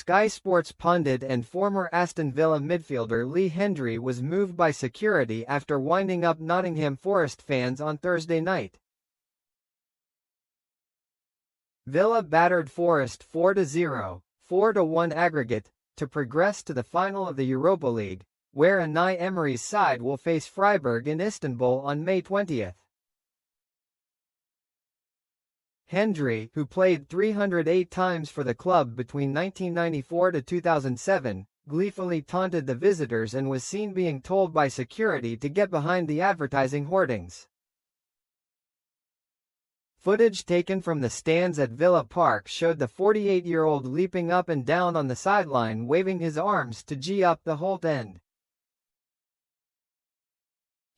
Sky Sports pundit and former Aston Villa midfielder Lee Hendrie was moved by security after winding up Nottingham Forest fans on Thursday night. Villa battered Forest 4-0, 4-1 aggregate, to progress to the final of the Europa League, where Unai Emery's side will face Freiburg in Istanbul on May 20. Hendrie, who played 308 times for the club between 1994 to 2007, gleefully taunted the visitors and was seen being told by security to get behind the advertising hoardings. Footage taken from the stands at Villa Park showed the 48-year-old leaping up and down on the sideline waving his arms to G up the Holt end.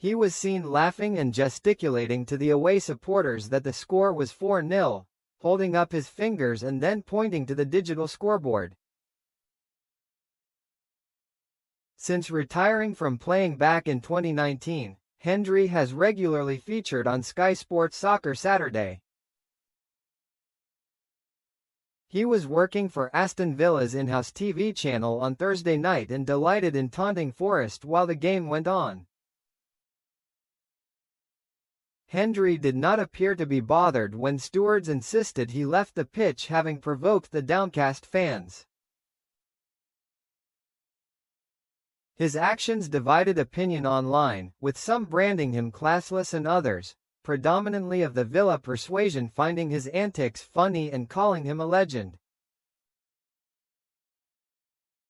He was seen laughing and gesticulating to the away supporters that the score was 4-0, holding up his fingers and then pointing to the digital scoreboard. Since retiring from playing back in 2019, Hendrie has regularly featured on Sky Sports Soccer Saturday. He was working for Aston Villa's in-house TV channel on Thursday night and delighted in taunting Forest while the game went on. Hendrie did not appear to be bothered when stewards insisted he left the pitch, having provoked the downcast fans. His actions divided opinion online, with some branding him classless and others, predominantly of the Villa persuasion, finding his antics funny and calling him a legend.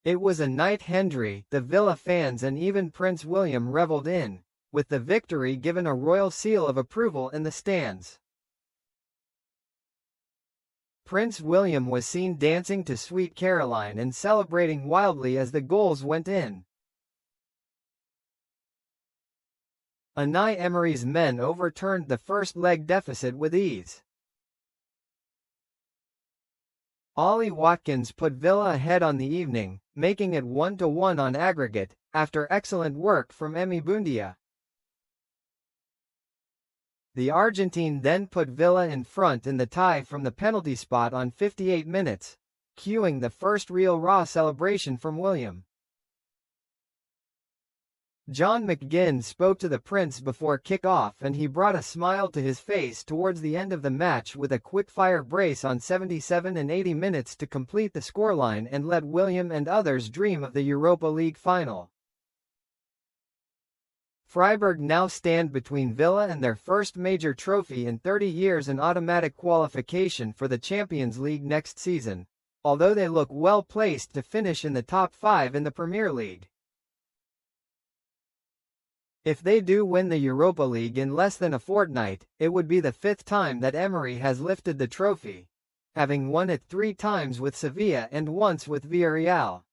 It was a night Hendrie, the Villa fans and even Prince William revelled in, with the victory given a royal seal of approval in the stands. Prince William was seen dancing to Sweet Caroline and celebrating wildly as the goals went in. Unai Emery's men overturned the first leg deficit with ease. Ollie Watkins put Villa ahead on the evening, making it 1-1 on aggregate, after excellent work from Emi Buendia. The Argentine then put Villa in front in the tie from the penalty spot on 58 minutes, cueing the first real raw celebration from William. John McGinn spoke to the Prince before kick-off and he brought a smile to his face towards the end of the match with a quick-fire brace on 77 and 80 minutes to complete the scoreline and let William and others dream of the Europa League final. Freiburg now stand between Villa and their first major trophy in 30 years and automatic qualification for the Champions League next season, although they look well placed to finish in the top 5 in the Premier League. If they do win the Europa League in less than a fortnight, it would be the 5th time that Emery has lifted the trophy, having won it 3 times with Sevilla and once with Villarreal.